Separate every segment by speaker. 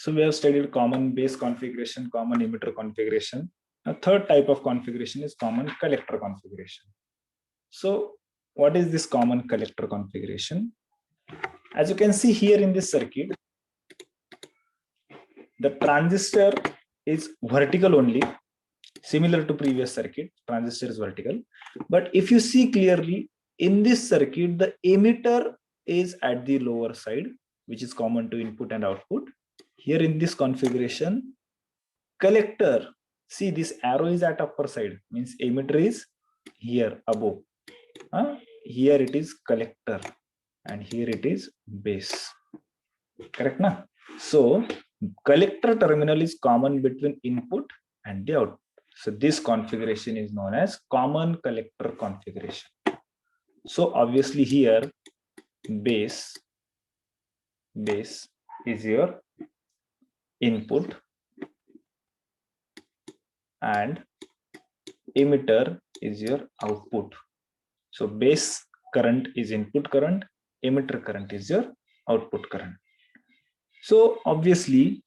Speaker 1: So we have studied common base configuration, common emitter configuration. A third type of configuration is common collector configuration. So what is this common collector configuration? As you can see here in this circuit, the transistor is vertical only, similar to previous circuit, transistor is vertical. But if you see clearly in this circuit, the emitter is at the lower side, which is common to input and output. Here in this configuration, collector, see this arrow is at upper side, means emitter is here above. Here it is collector and here it is base. Correct na? So collector terminal is common between input and the output. So this configuration is known as common collector configuration. So obviously here base is your input and emitter is your output. So base current is input current, emitter current is your output current. So obviously,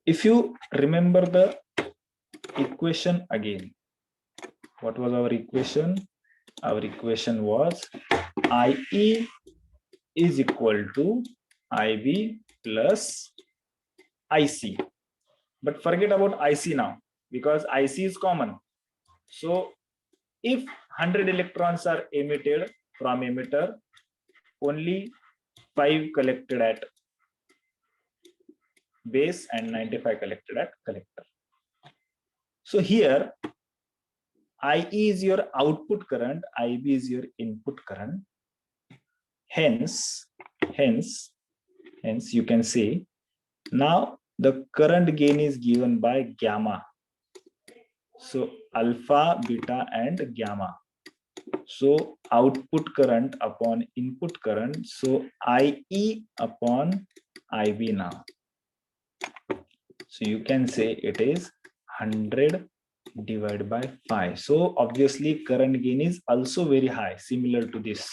Speaker 1: if you remember the equation again, what was our equation? Our equation was IE is equal to IB plus IC. But forget about IC now, because IC is common. So if 100 electrons are emitted from emitter, only 5 collected at base and 95 collected at collector. So here IE is your output current, IB is your input current. Hence you can say now the current gain is given by gamma. So alpha, beta and gamma. So output current upon input current. So IE upon IB now. So you can say it is 100 divided by 5. So obviously current gain is also very high, similar to this.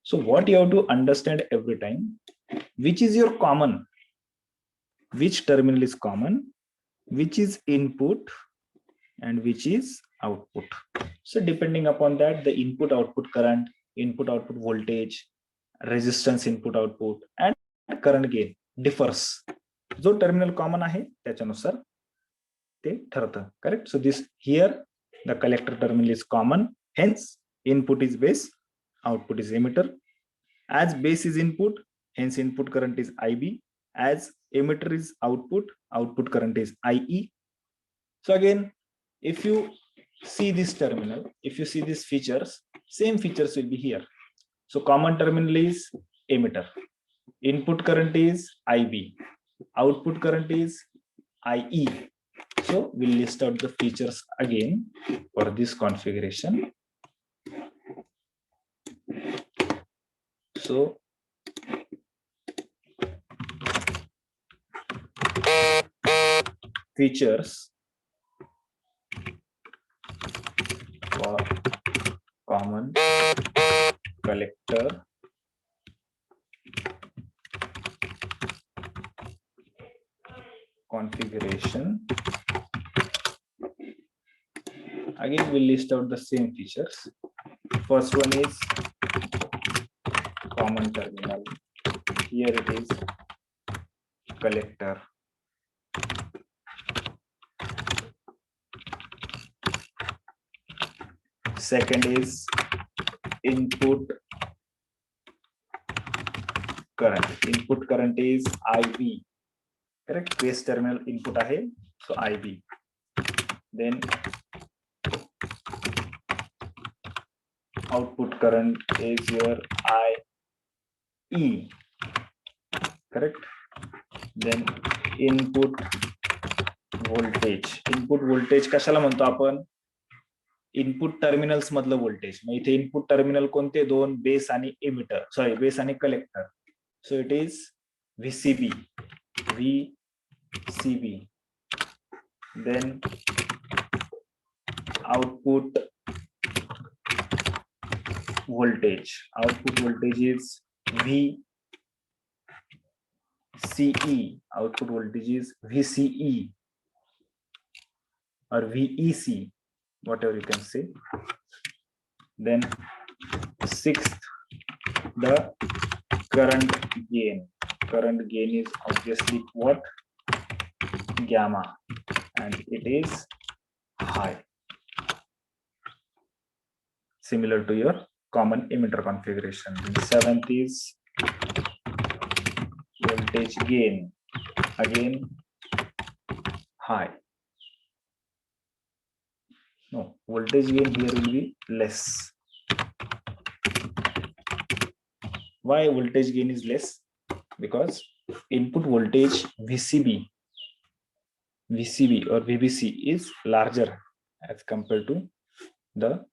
Speaker 1: So what you have to understand every time, which is your common, which terminal is common, which is input and which is output. So depending upon that, the input output current, input output voltage, resistance input output and current gain differs. जो terminal common आहे त्याच्यानुसार ते ठरतं. Correct? So this here the collector terminal is common, hence input is base, output is emitter. As base is input, hence input current is IB. As emitter is output, output current is IE. So again, if you see this terminal, if you see these features, same features will be here. So common terminal is emitter, input current is IB, output current is IE. So we'll list out the features again for this configuration. So features for common collector configuration. Again, we'll list out the same features. First one is common terminal. Here it is collector. Second is input current. Input current is IB. Correct? Base terminal input ahe, so IB. Then output current is your IE. Correct? Then input voltage. Input voltage कशाला म्हणतो आपण? Input terminals मधलं voltage. मग इथे input terminal कोणते दोन, base आणि emitter, sorry base आणि collector. So it is VCB, then output voltage. Output voltage is VCE, output voltage is VCE or VEC, whatever you can say. Then sixth, the current gain. Current gain is obviously what? Gamma, and it is high, similar to your common emitter configuration. And seventh is voltage gain, again high. No, voltage gain here will be less. Why voltage gain is less? Because input voltage VCB or VBC is larger as compared to the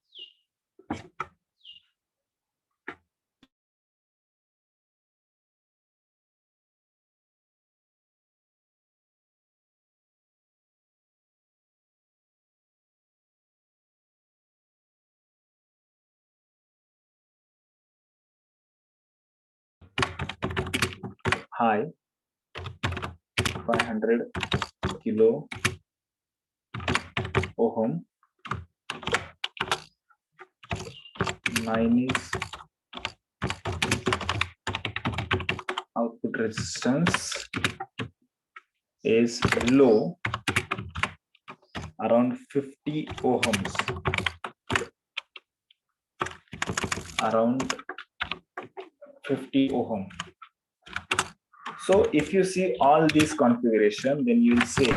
Speaker 1: high 500 kilo ohm. 9 is output resistance is low, around 50 ohms, around 50 ohm. So if you see all these configuration, then you will say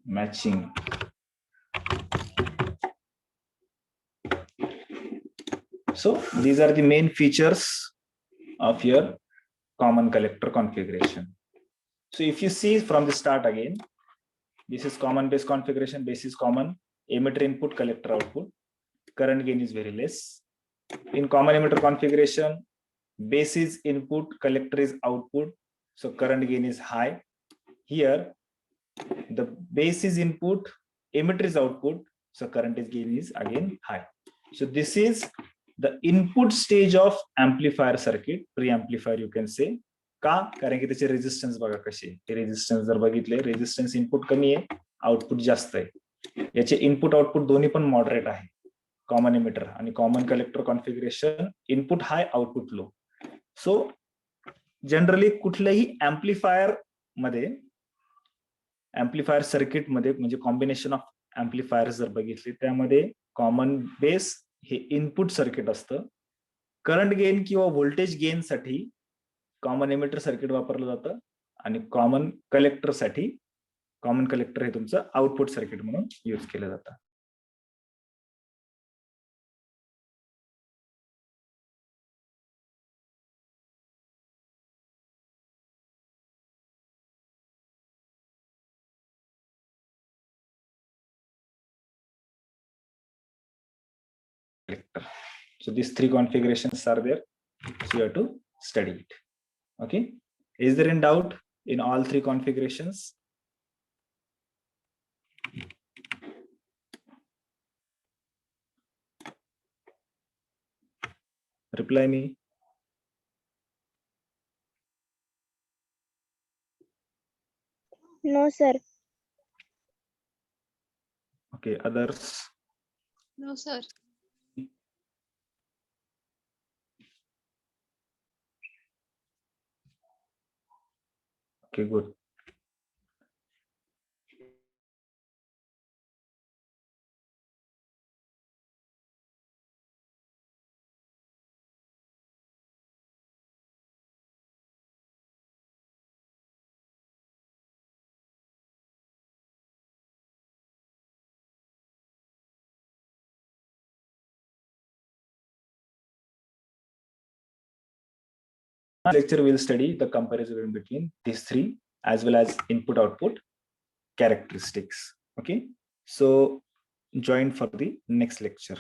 Speaker 1: matching. So these are the main features of your common collector configuration. So if you see from the start again, this is common base configuration. Base is common, emitter input, collector output. Current gain is very less. In common emitter configuration, base is input, collector is output, so current gain is high. Here the base is input, emitter is output, so current gain is again high. So this is the input stage of amplifier circuit, pre-amplifier you can say. का? कारण की त्याचे resistance बघा कसे. Resistance जर बघितले, resistance input कमी आहे, आउटपुट जास्त आहे. याचे इनपुट आउटपुट दोन्ही पण मॉडरेट आहे. कॉमन एमिटर आणि common collector configuration input high output low. So generally कुठल्याही एम्प्लिफायर मध्ये, एम्प्लिफायर सर्किट मध्ये म्हणजे कॉम्बिनेशन ऑफ एम्प्लिफायर जर बघितले त्यामध्ये कॉमन बेस हे इनपुट सर्किट असतं. करंट गेन किंवा व्होल्टेज गेन साठी कॉमन एमिटर सर्किट वापरलं जातं आणि कॉमन कलेक्टर साठी कॉमन कलेक्टर हे तुमचं आउटपुट सर्किट म्हणून यूज केलं जातं. So these three configurations are there, so you have to study it. Okay, is there any doubt in all three configurations? Reply me.
Speaker 2: No, sir.
Speaker 1: Okay, others?
Speaker 3: No, sir.
Speaker 1: Okay, good. Lecture will study the comparison between these three as well as input output characteristics. Okay, so join for the next lecture.